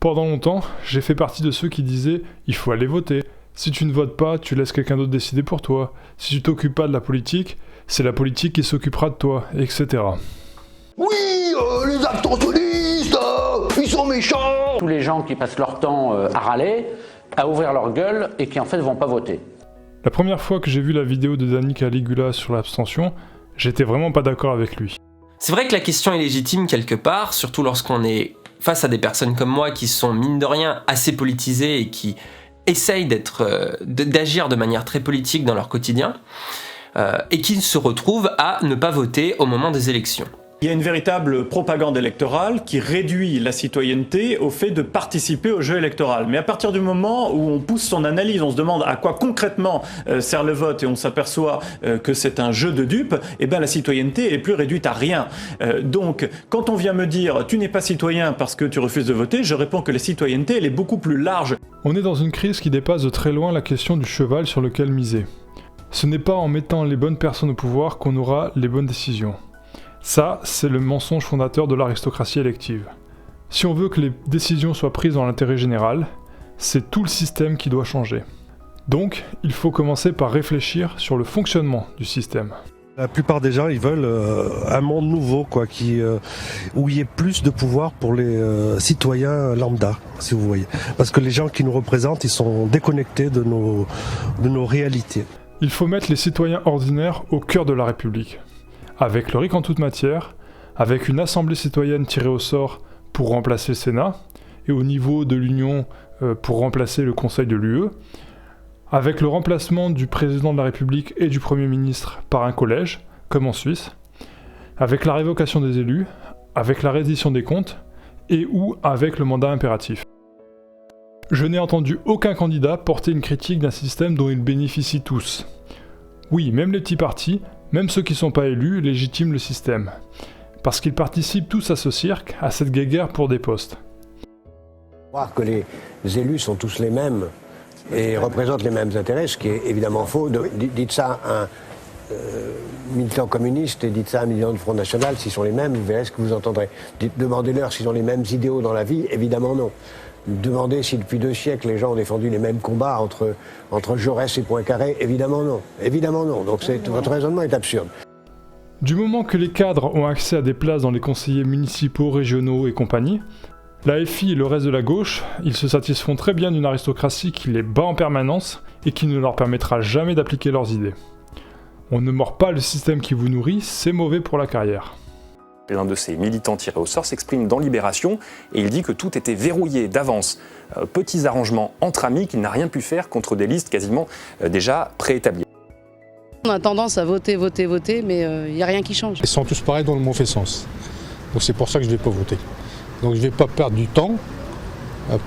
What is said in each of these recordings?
Pendant longtemps, j'ai fait partie de ceux qui disaient « il faut aller voter ». Si tu ne votes pas, tu laisses quelqu'un d'autre décider pour toi. Si tu t'occupes pas de la politique, c'est la politique qui s'occupera de toi, etc. Oui, les abstentionnistes, ils sont méchants. Tous les gens qui passent leur temps à râler, à ouvrir leur gueule et qui en fait vont pas voter. La première fois que j'ai vu la vidéo de Danny Caligula sur l'abstention, j'étais vraiment pas d'accord avec lui. C'est vrai que la question est légitime quelque part, surtout lorsqu'on est face à des personnes comme moi qui sont mine de rien assez politisées et qui essayent d'agir de manière très politique dans leur quotidien et qui se retrouvent à ne pas voter au moment des élections. Il y a une véritable propagande électorale qui réduit la citoyenneté au fait de participer au jeu électoral. Mais à partir du moment où on pousse son analyse, on se demande à quoi concrètement sert le vote et on s'aperçoit que c'est un jeu de dupes, eh ben la citoyenneté est plus réduite à rien. Donc, quand on vient me dire « tu n'es pas citoyen parce que tu refuses de voter », je réponds que la citoyenneté, elle est beaucoup plus large. On est dans une crise qui dépasse de très loin la question du cheval sur lequel miser. Ce n'est pas en mettant les bonnes personnes au pouvoir qu'on aura les bonnes décisions. Ça, c'est le mensonge fondateur de l'aristocratie élective. Si on veut que les décisions soient prises dans l'intérêt général, c'est tout le système qui doit changer. Donc, il faut commencer par réfléchir sur le fonctionnement du système. La plupart des gens, ils veulent un monde nouveau, quoi, où il y ait plus de pouvoir pour les citoyens lambda, si vous voyez. Parce que les gens qui nous représentent, ils sont déconnectés de nos réalités. Il faut mettre les citoyens ordinaires au cœur de la République. Avec le RIC en toute matière, avec une assemblée citoyenne tirée au sort pour remplacer le Sénat, et au niveau de l'Union pour remplacer le Conseil de l'UE, avec le remplacement du président de la République et du Premier ministre par un collège, comme en Suisse, avec la révocation des élus, avec la reddition des comptes, et ou avec le mandat impératif. Je n'ai entendu aucun candidat porter une critique d'un système dont ils bénéficient tous. Oui, même les petits partis, même ceux qui ne sont pas élus, légitiment le système. Parce qu'ils participent tous à ce cirque, à cette guéguerre pour des postes. Croire que les élus sont tous les mêmes et représentent les mêmes intérêts, ce qui est évidemment faux. Dites ça à un militant communiste et dites ça à un militant de Front National, s'ils sont les mêmes, vous verrez ce que vous entendrez. Demandez-leur s'ils ont les mêmes idéaux dans la vie, évidemment non. Demandez si depuis 2 siècles les gens ont défendu les mêmes combats entre Jaurès et Poincaré, évidemment non. Évidemment non. Donc votre raisonnement est absurde. Du moment que les cadres ont accès à des places dans les conseillers municipaux, régionaux et compagnie, la FI et le reste de la gauche, ils se satisfont très bien d'une aristocratie qui les bat en permanence et qui ne leur permettra jamais d'appliquer leurs idées. On ne mord pas le système qui vous nourrit, c'est mauvais pour la carrière. L'un de ces militants tirés au sort s'exprime dans Libération et il dit que tout était verrouillé d'avance. Petits arrangements entre amis qu'il n'a rien pu faire contre des listes quasiment déjà préétablies. On a tendance à voter, mais il n'y a rien qui change. Ils sont tous pareils dans le mauvais sens. Donc c'est pour ça que je ne vais pas voter. Donc je ne vais pas perdre du temps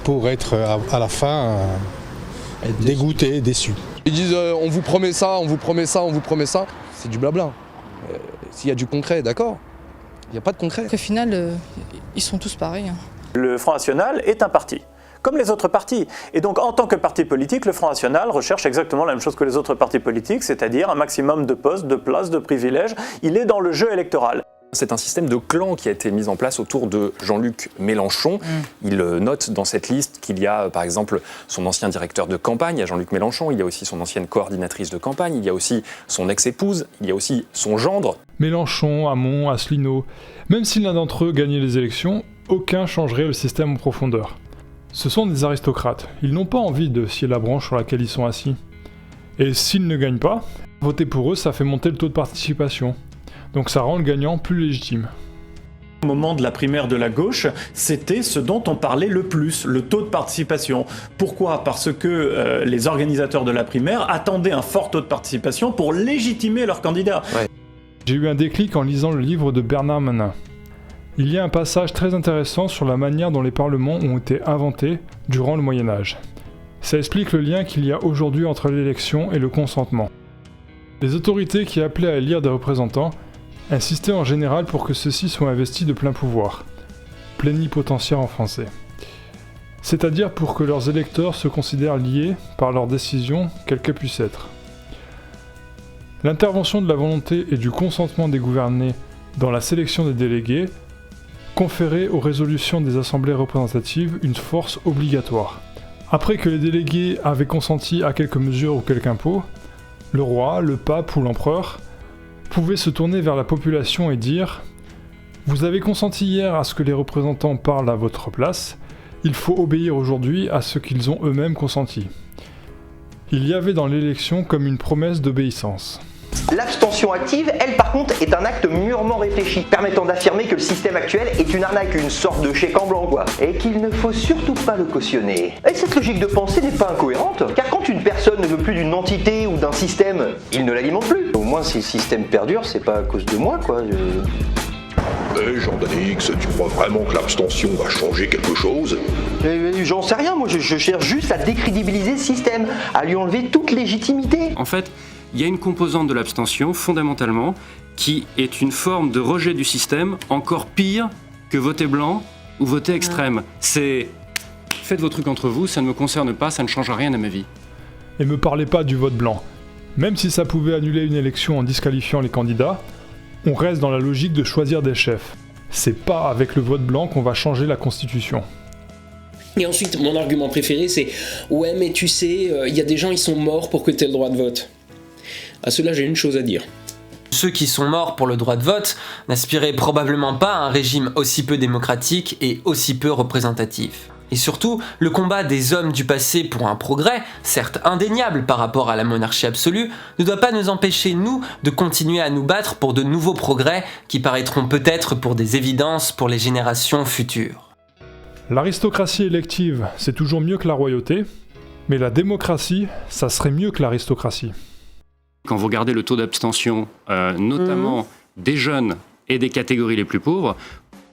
pour être à la fin dégoûté, déçu. Ils disent on vous promet ça, on vous promet ça, on vous promet ça. C'est du blabla. S'il y a du concret, d'accord. Il n'y a pas de concret. Au final, ils sont tous pareils. Le Front National est un parti, comme les autres partis. Et donc, en tant que parti politique, le Front National recherche exactement la même chose que les autres partis politiques, c'est-à-dire un maximum de postes, de places, de privilèges. Il est dans le jeu électoral. C'est un système de clan qui a été mis en place autour de Jean-Luc Mélenchon. Il note dans cette liste qu'il y a par exemple son ancien directeur de campagne, à Jean-Luc Mélenchon, il y a aussi son ancienne coordinatrice de campagne, il y a aussi son ex-épouse, il y a aussi son gendre. Mélenchon, Hamon, Asselineau, même si l'un d'entre eux gagnait les élections, aucun changerait le système en profondeur. Ce sont des aristocrates, ils n'ont pas envie de scier la branche sur laquelle ils sont assis. Et s'ils ne gagnent pas, voter pour eux ça fait monter le taux de participation. Donc ça rend le gagnant plus légitime. Au moment de la primaire de la gauche, c'était ce dont on parlait le plus, le taux de participation. Pourquoi ? Parce que les organisateurs de la primaire attendaient un fort taux de participation pour légitimer leur candidat. Ouais. J'ai eu un déclic en lisant le livre de Bernard Manin. Il y a un passage très intéressant sur la manière dont les parlements ont été inventés durant le Moyen-Âge. Ça explique le lien qu'il y a aujourd'hui entre l'élection et le consentement. Les autorités qui appelaient à élire des représentants insistaient en général pour que ceux-ci soient investis de plein pouvoir, plénipotentiaires en français. C'est-à-dire pour que leurs électeurs se considèrent liés par leurs décisions, quelles qu'elles puissent être. L'intervention de la volonté et du consentement des gouvernés dans la sélection des délégués conférer aux résolutions des assemblées représentatives une force obligatoire. Après que les délégués avaient consenti à quelques mesures ou quelques impôts, le roi, le pape ou l'empereur pouvaient se tourner vers la population et dire « Vous avez consenti hier à ce que les représentants parlent à votre place, il faut obéir aujourd'hui à ce qu'ils ont eux-mêmes consenti. » Il y avait dans l'élection comme une promesse d'obéissance. L'abstention active, elle par contre, est un acte mûrement réfléchi, permettant d'affirmer que le système actuel est une arnaque, une sorte de chèque en blanc quoi, et qu'il ne faut surtout pas le cautionner. Et cette logique de pensée n'est pas incohérente, car quand une personne ne veut plus d'une entité ou d'un système, il ne l'alimente plus. Au moins si le système perdure, c'est pas à cause de moi quoi. Jean-Danix, tu crois vraiment que l'abstention va changer quelque chose? J'en sais rien, moi je cherche juste à décrédibiliser le système, à lui enlever toute légitimité. En fait, il y a une composante de l'abstention, fondamentalement, qui est une forme de rejet du système, encore pire que voter blanc ou voter extrême. C'est faites vos trucs entre vous, ça ne me concerne pas, ça ne change rien à ma vie. Et me parlez pas du vote blanc. Même si ça pouvait annuler une élection en disqualifiant les candidats, on reste dans la logique de choisir des chefs. C'est pas avec le vote blanc qu'on va changer la Constitution. Et ensuite, mon argument préféré, c'est « Ouais, mais tu sais, il y a des gens, ils sont morts pour que tu aies le droit de vote. » À cela, j'ai une chose à dire. Ceux qui sont morts pour le droit de vote n'aspiraient probablement pas à un régime aussi peu démocratique et aussi peu représentatif. Et surtout, le combat des hommes du passé pour un progrès, certes indéniable par rapport à la monarchie absolue, ne doit pas nous empêcher, nous, de continuer à nous battre pour de nouveaux progrès qui paraîtront peut-être pour des évidences pour les générations futures. L'aristocratie élective, c'est toujours mieux que la royauté, mais la démocratie, ça serait mieux que l'aristocratie. Quand vous regardez le taux d'abstention, notamment des jeunes et des catégories les plus pauvres,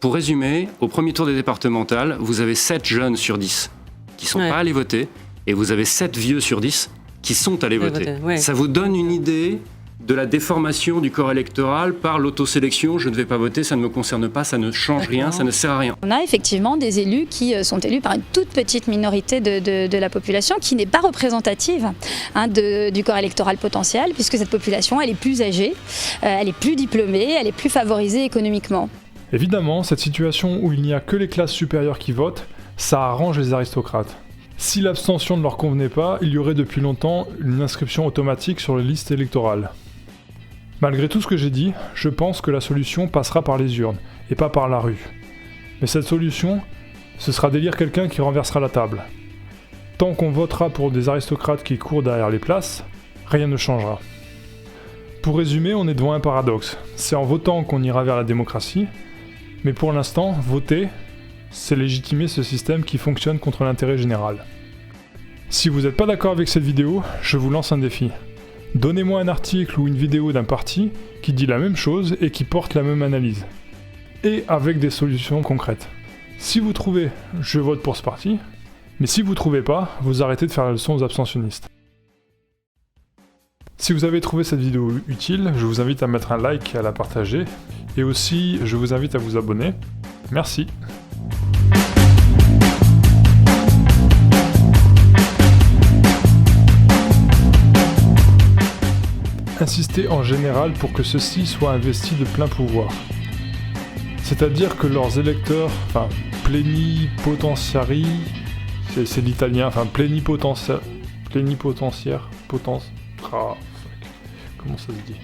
pour résumer, au premier tour des départementales, vous avez 7 jeunes sur 10 qui ne sont pas allés voter, et vous avez 7 vieux sur 10 qui sont allés voter. Ça vous donne une idée de la déformation du corps électoral par l'autosélection. Je ne vais pas voter, ça ne me concerne pas, ça ne change rien, ça ne sert à rien. On a effectivement des élus qui sont élus par une toute petite minorité de la population qui n'est pas représentative du corps électoral potentiel, puisque cette population elle est plus âgée, elle est plus diplômée, elle est plus favorisée économiquement. Évidemment, cette situation où il n'y a que les classes supérieures qui votent, ça arrange les aristocrates. Si l'abstention ne leur convenait pas, il y aurait depuis longtemps une inscription automatique sur les listes électorales. Malgré tout ce que j'ai dit, je pense que la solution passera par les urnes, et pas par la rue. Mais cette solution, ce sera d'élire quelqu'un qui renversera la table. Tant qu'on votera pour des aristocrates qui courent derrière les places, rien ne changera. Pour résumer, on est devant un paradoxe. C'est en votant qu'on ira vers la démocratie, mais pour l'instant, voter, c'est légitimer ce système qui fonctionne contre l'intérêt général. Si vous n'êtes pas d'accord avec cette vidéo, je vous lance un défi. Donnez-moi un article ou une vidéo d'un parti qui dit la même chose et qui porte la même analyse. Et avec des solutions concrètes. Si vous trouvez, je vote pour ce parti, mais si vous trouvez pas, vous arrêtez de faire la leçon aux abstentionnistes. Si vous avez trouvé cette vidéo utile, je vous invite à mettre un like et à la partager. Et aussi, je vous invite à vous abonner. Merci. Insister en général pour que ceux-ci soient investis de plein pouvoir. C'est-à-dire que leurs électeurs, plénipotentiari, c'est l'italien, plénipotentiaire, comment ça se dit ?